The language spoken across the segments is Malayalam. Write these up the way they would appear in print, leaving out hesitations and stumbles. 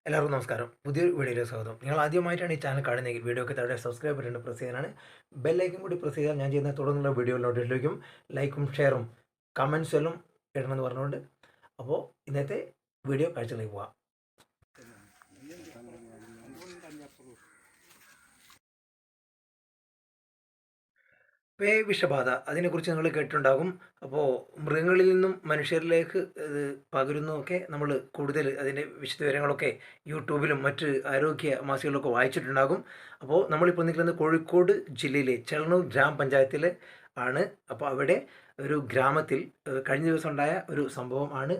എല്ലാവർക്കും നമസ്കാരം. പുതിയൊരു വീഡിയോയിലേക്ക് സ്വാഗതം. നിങ്ങൾ ആദ്യമായിട്ടാണ് ഈ ചാനൽ കാണുന്നതെങ്കിൽ വീഡിയോക്ക് താഴെ സബ്സ്ക്രൈബ് ബട്ടൺ പ്രസ് ചെയ്യാനാണ്. ബെല്ലൈക്കൻ കൂടി പ്രസ് ചെയ്താൽ ഞാൻ ചെയ്യുന്ന തുടർന്നുള്ള വീഡിയോ നോട്ടിഫിക്കേഷൻ ലൈക്കും ഷെയറും കമൻസും എല്ലാം ഇടണമെന്ന് പറഞ്ഞുകൊണ്ട് അപ്പോൾ ഇന്നത്തെ വീഡിയോ കാഴ്ചയിലേക്ക് പോകാം. പേ വിഷബാധ അതിനെക്കുറിച്ച് നിങ്ങൾ കേട്ടിട്ടുണ്ടാകും. അപ്പോൾ മൃഗങ്ങളിൽ നിന്നും മനുഷ്യരിലേക്ക് ഇത് പകരുന്നതൊക്കെ നമ്മൾ കൂടുതൽ അതിൻ്റെ വിശദവിവരങ്ങളൊക്കെ യൂട്യൂബിലും മറ്റ് ആരോഗ്യ മാസികകളിലൊക്കെ വായിച്ചിട്ടുണ്ടാകും. അപ്പോൾ നമ്മളിപ്പോൾ നിൽക്കുന്നത് കോഴിക്കോട് ജില്ലയിലെ ചെളന്നൂർ ഗ്രാമപഞ്ചായത്തിൽ ആണ്. അപ്പോൾ അവിടെ ഒരു ഗ്രാമത്തിൽ കഴിഞ്ഞ ദിവസം ഉണ്ടായ ഒരു സംഭവം ആണ്.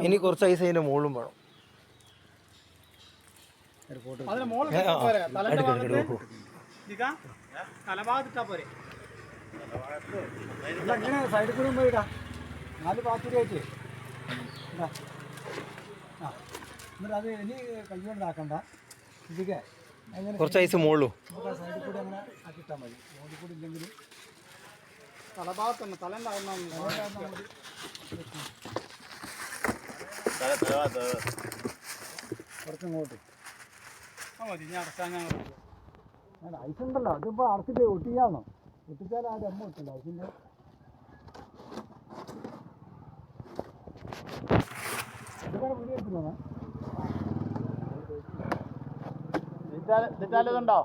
ഇനി കുറച്ച് ഐസ് അതിൻ്റെ മുകളിലും വേണം. സൈഡിൽ കൂടെ പോയിടാ 4 പാത്തിരി ആയിട്ട് എന്നിട്ട് അത് ഇനി കൈകൊണ്ടാക്കണ്ട ഇതിക്കെ കുറച്ച് ഐസ് മുകളിലും സൈഡിൽ കൂടി അങ്ങനെ ആക്കിയിട്ടാൽ മതി. മോളിൽ കൂടി ഇല്ലെങ്കിൽ തലഭാഗത്തൊന്ന് കുറച്ചിങ്ങോട്ട് ഐസ് ഉണ്ടല്ലോ. അതിപ്പോൾ അടച്ചിട്ട് ഒട്ടിക്കാന്നോ? ഒട്ടിച്ചാൽ ആ ഡെമ്മ ഒട്ടില്ല ഐസിൻ്റെ. ഇതൊക്കെ വീഡിയോ എടുക്കുന്നോ? ഇതുണ്ടോ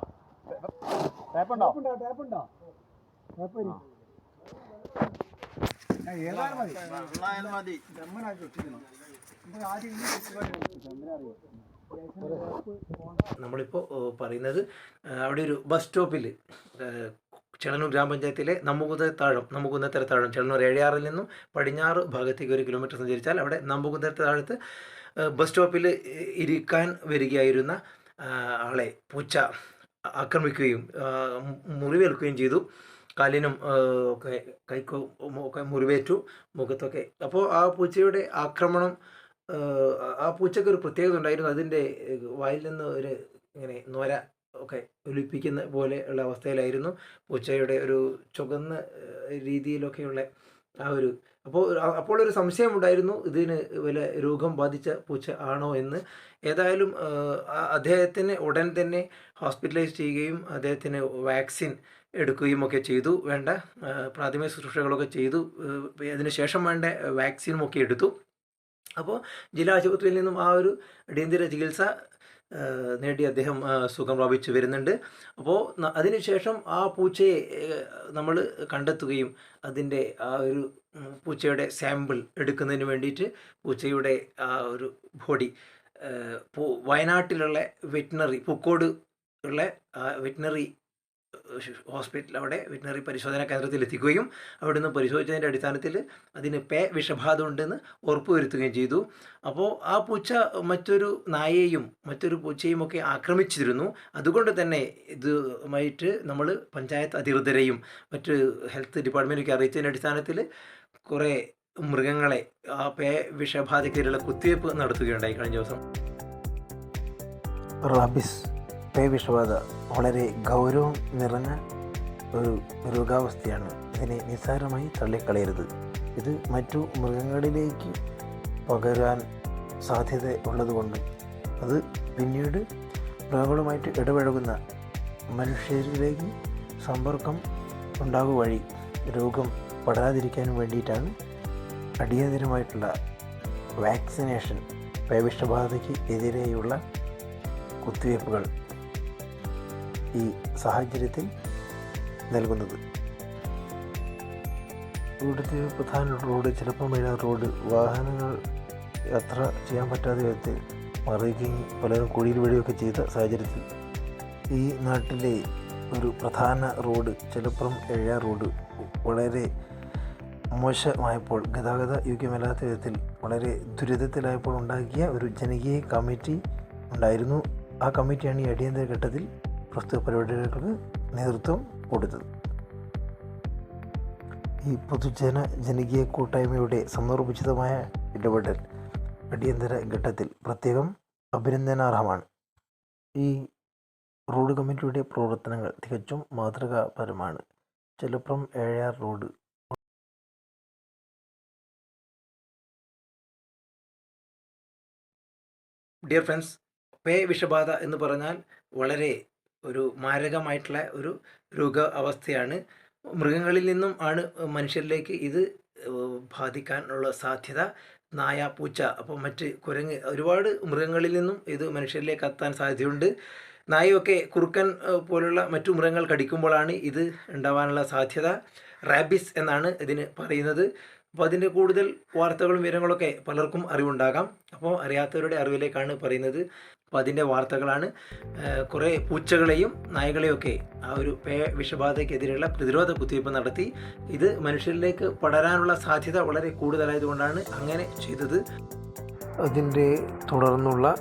ടേപ്പുണ്ടോ? ടേപ്പുണ്ടോ? ടേപ്പ് ഏതായാലും മതി. ഡെമ്മനാക്കി ഒട്ടിക്കണം. നമുക്ക് ആദ്യം അറിയാം. നമ്മളിപ്പോൾ പറയുന്നത് അവിടെ ഒരു ബസ് സ്റ്റോപ്പിൽ ചെളന്നൂർ ഗ്രാമപഞ്ചായത്തിലെ നമ്പുകുന്നത്തര താഴം ചെളന്നൂർ ഏഴയാറിൽ നിന്നും പടിഞ്ഞാറ് ഭാഗത്തേക്ക് 1 കിലോമീറ്റർ സഞ്ചരിച്ചാൽ അവിടെ നമ്പുകുന്നത്തര താഴത്ത് ബസ് സ്റ്റോപ്പിൽ ഇരിക്കാൻ വരികയായിരുന്ന ആളെ പൂച്ച ആക്രമിക്കുകയും മുറിവേൽക്കുകയും ചെയ്തു. കാലിനും ഒക്കെ കൈക്കും ഒക്കെ മുറിവേറ്റു, മുഖത്തൊക്കെ. അപ്പോൾ ആ പൂച്ചയുടെ ആക്രമണം, ആ പൂച്ചയ്ക്ക് ഒരു പ്രത്യേകത ഉണ്ടായിരുന്നു. അതിൻ്റെ വായിൽ നിന്ന് ഒരു ഇങ്ങനെ നൊര ഒക്കെ ഒലിപ്പിക്കുന്ന പോലെ ഉള്ള അവസ്ഥയിലായിരുന്നു. പൂച്ചയുടെ ഒരു ചുവന്ന രീതിയിലൊക്കെയുള്ള ആ ഒരു അപ്പോൾ ഒരു സംശയമുണ്ടായിരുന്നു ഇതിന് വല്ല രോഗം ബാധിച്ച പൂച്ച ആണോ എന്ന്. ഏതായാലും അദ്ദേഹത്തിന് ഉടൻ തന്നെ ഹോസ്പിറ്റലൈസ് ചെയ്യുകയും അദ്ദേഹത്തിന് വാക്സിൻ എടുക്കുകയും ഒക്കെ ചെയ്തു. വേണ്ട പ്രാഥമിക ശുശ്രൂഷകളൊക്കെ ചെയ്തു. അതിനുശേഷം വേണ്ട വാക്സിനും ഒക്കെ എടുത്തു. അപ്പോൾ ജില്ലാ ആശുപത്രിയിൽ നിന്നും ആ ഒരു അടിയന്തര ചികിത്സ നേടി അദ്ദേഹം സുഖം പ്രാപിച്ചു വരുന്നുണ്ട്. അപ്പോൾ അതിനുശേഷം ആ പൂച്ചയെ നമ്മൾ കണ്ടെത്തുകയും അതിൻ്റെ ആ ഒരു പൂച്ചയുടെ സാമ്പിൾ എടുക്കുന്നതിന് വേണ്ടിയിട്ട് പൂച്ചയുടെ ആ ഒരു ബോഡി വയനാട്ടിലുള്ള വെറ്റിനറി പൂക്കോട് ഉള്ള വെറ്റിനറി ഹോസ്പിറ്റൽ, അവിടെ വെറ്റിനറി പരിശോധനാ കേന്ദ്രത്തിൽ എത്തിക്കുകയും അവിടുന്ന് പരിശോധിച്ചതിൻ്റെ അടിസ്ഥാനത്തിൽ അതിന് പേ വിഷബാധ ഉണ്ടെന്ന് ഉറപ്പുവരുത്തുകയും ചെയ്തു. അപ്പോൾ ആ പൂച്ച മറ്റൊരു നായയെയും മറ്റൊരു പൂച്ചയും ഒക്കെ ആക്രമിച്ചിരുന്നു. അതുകൊണ്ട് തന്നെ ഇതുമായിട്ട് നമ്മൾ പഞ്ചായത്ത് അധികൃതരെയും മറ്റ് ഹെൽത്ത് ഡിപ്പാർട്ട്മെൻറ്റൊക്കെ അറിയിച്ചതിൻ്റെ അടിസ്ഥാനത്തിൽ കുറേ മൃഗങ്ങളെ ആ പേ വിഷബാധയ്ക്കെതിരെയുള്ള കുത്തിവയ്പ്പ് നടത്തുകയുണ്ടായി കഴിഞ്ഞ ദിവസം. റാബിസ് പേ വിഷബാധ വളരെ ഗൗരവം നിറഞ്ഞ ഒരു രോഗാവസ്ഥയാണ്. ഇതിനെ നിസ്സാരമായി തള്ളിക്കളയരുത്. ഇത് മറ്റു മൃഗങ്ങളിലേക്ക് പകരാൻ സാധ്യത ഉള്ളതുകൊണ്ട് അത് പിന്നീട് മൃഗങ്ങളുമായിട്ട് ഇടപഴകുന്ന മനുഷ്യരിലേക്ക് സമ്പർക്കം ഉണ്ടാകുക വഴി രോഗം പടരാതിരിക്കാനും വേണ്ടിയിട്ടാണ് അടിയന്തരമായിട്ടുള്ള വാക്സിനേഷൻ, പേവിഷബാധയ്ക്ക് എതിരെയുള്ള കുത്തിവയ്പ്പുകൾ ഈ സാഹചര്യത്തിൽ നൽകുന്നത്. ഇവിടുത്തെ പ്രധാന റോഡ് ചിലപ്പോൾ റോഡ് വാഹനങ്ങൾ യാത്ര ചെയ്യാൻ പറ്റാത്ത വിധത്തിൽ മറിയുകയും പലരും കുഴിയിൽ വീഴുകയൊക്കെ ചെയ്ത സാഹചര്യത്തിൽ ഈ നാട്ടിലെ ഒരു പ്രധാന റോഡ് ചിലപ്പുറം ഏഴാർ റോഡ് വളരെ മോശമായപ്പോൾ, ഗതാഗത യോഗ്യമല്ലാത്ത വിധത്തിൽ വളരെ ദുരിതത്തിലായപ്പോൾ ഉണ്ടാക്കിയ ഒരു ജനകീയ കമ്മിറ്റി ഉണ്ടായിരുന്നു. ആ കമ്മിറ്റിയാണ് ഈ അടിയന്തര ഘട്ടത്തിൽ പ്രസ്തുത പരിപാടികൾക്ക് നേതൃത്വം കൊടുത്തത്. ഈ ഈ ജനകീയ കൂട്ടായ്മയുടെ സമർപ്പിതമായ ഇടപെടൽ അടിയന്തര ഘട്ടത്തിൽ പ്രത്യേകം അഭിനന്ദനാർഹമാണ്. ഈ റോഡ് കമ്മിറ്റിയുടെ പ്രവർത്തനങ്ങൾ തികച്ചും മാതൃകാപരമാണ്. ചെലുപ്രം ഏഴയാർ റോഡ് ഡിയർ ഫ്രണ്ട്സ്, പേ വിഷബാധ എന്ന് പറഞ്ഞാൽ വളരെ ഒരു മാരകമായിട്ടുള്ള ഒരു രോഗ അവസ്ഥയാണ്. മൃഗങ്ങളിൽ നിന്നും ആണ് മനുഷ്യരിലേക്ക് ഇത് ബാധിക്കാനുള്ള സാധ്യത. നായ, പൂച്ച, അപ്പോൾ മറ്റ് കുരങ്ങ്, ഒരുപാട് മൃഗങ്ങളിൽ നിന്നും ഇത് മനുഷ്യരിലേക്ക് എത്താൻ സാധ്യതയുണ്ട്. നായയൊക്കെ കുറുക്കൻ പോലുള്ള മറ്റു മൃഗങ്ങൾ കടിക്കുമ്പോഴാണ് ഇത് ഉണ്ടാവാനുള്ള സാധ്യത. റാബിസ് എന്നാണ് ഇതിന് പറയുന്നത്. അപ്പോൾ അതിൻ്റെ കൂടുതൽ വാർത്തകളും വിവരങ്ങളൊക്കെ പലർക്കും അറിവുണ്ടാകാം. അപ്പോൾ അറിയാത്തവരുടെ അറിവിലേക്കാണ് പറയുന്നത്. അപ്പോൾ അതിൻ്റെ വാർത്തകളാണ്. കുറേ പൂച്ചകളെയും നായകളെയൊക്കെ ആ ഒരു പേ വിഷബാധയ്ക്കെതിരെയുള്ള പ്രതിരോധ കുത്തിവയ്പ്പ് നടത്തി. ഇത് മനുഷ്യരിലേക്ക് പടരാനുള്ള സാധ്യത വളരെ കൂടുതലായതുകൊണ്ടാണ് അങ്ങനെ ചെയ്തത്. അതിൻ്റെ തുടർന്നുള്ള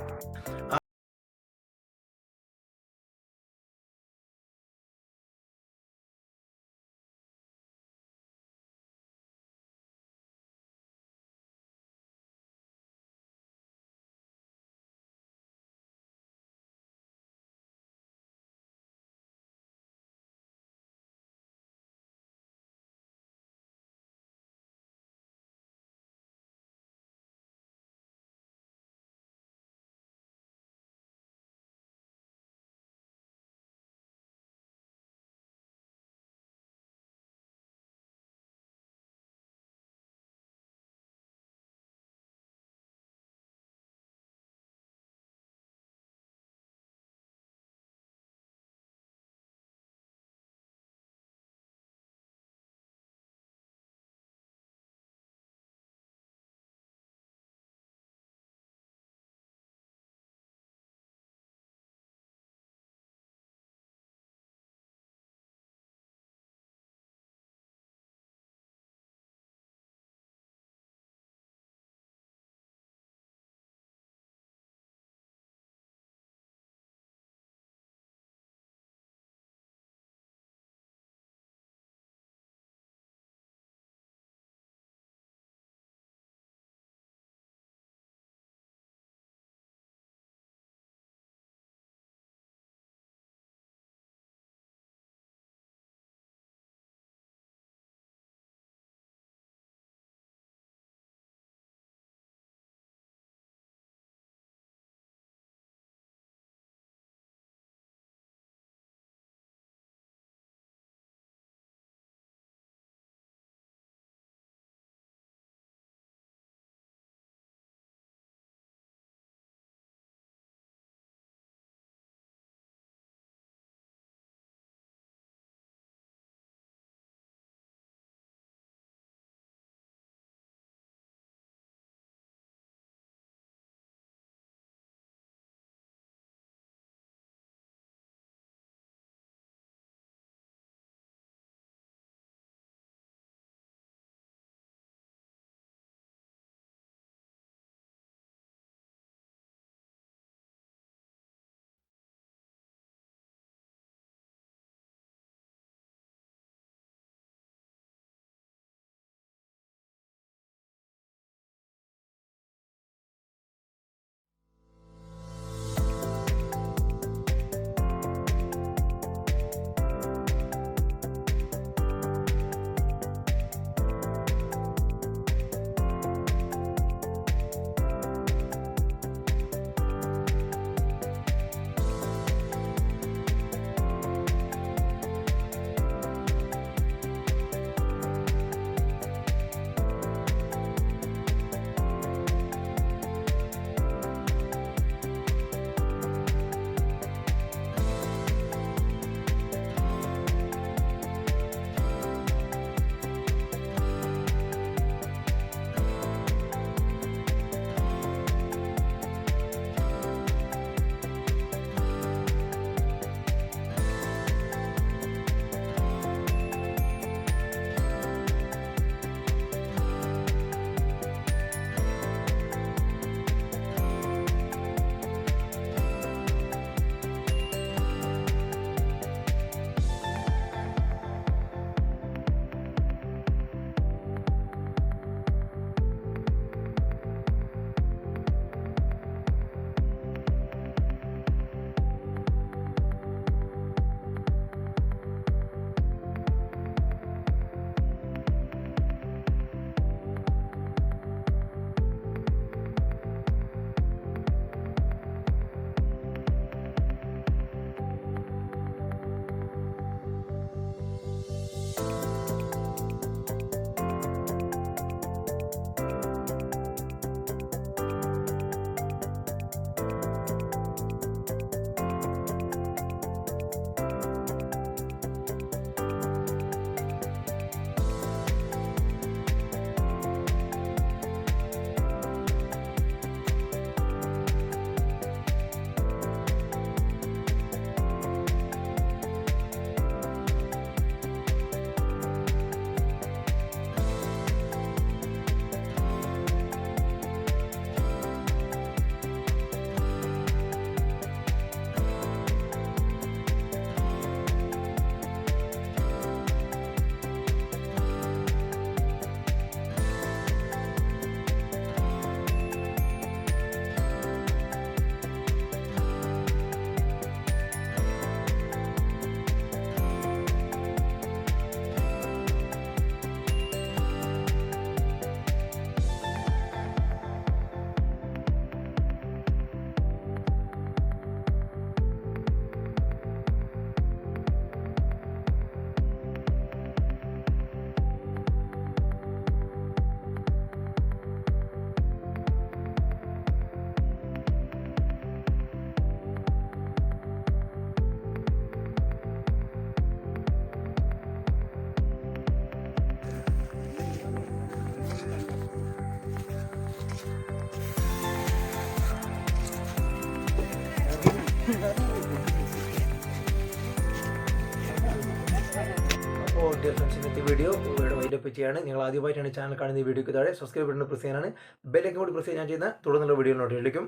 ഡിയർ ഫ്രണ്ട്സ്, ഇന്നത്തെ വീഡിയോ ഇവിടെ വൈൻഡപ്പ് ചെയ്യാണ്. നിങ്ങൾ ആദ്യമായിട്ടാണ് ചാനൽ കാണുന്ന ഈ വീഡിയോക്ക് താഴെ സബ്സ്ക്രൈബ് ബട്ടൺ പ്രസ് ചെയ്യാനാണ്. ബെല്ലൈക്കൺ കൂടി പ്രസ് ചെയ്യാൻ ചെയ്യുന്ന തുടർന്നുള്ള വീഡിയോ നോട്ടിഫിക്കേഷൻ.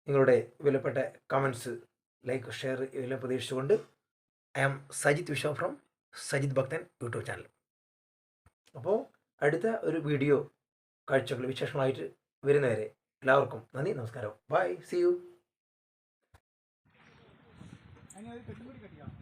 നിങ്ങളുടെ വിലപ്പെട്ട കമൻസ്, ലൈക്ക്, ഷെയർ ഇതെല്ലാം പ്രതീക്ഷിച്ചുകൊണ്ട് I am Sajith Vishwa from Sajith Bhakthan YouTube channel. അപ്പോൾ അടുത്ത ഒരു വീഡിയോ കാഴ്ചകൾ വിശേഷങ്ങളായിട്ട് വരുന്നവരെ എല്ലാവർക്കും നന്ദി, നമസ്കാരം. Bye, see you. അതിന് ഒരു കെട്ടും കൂടി കെട്ടിക്കാം.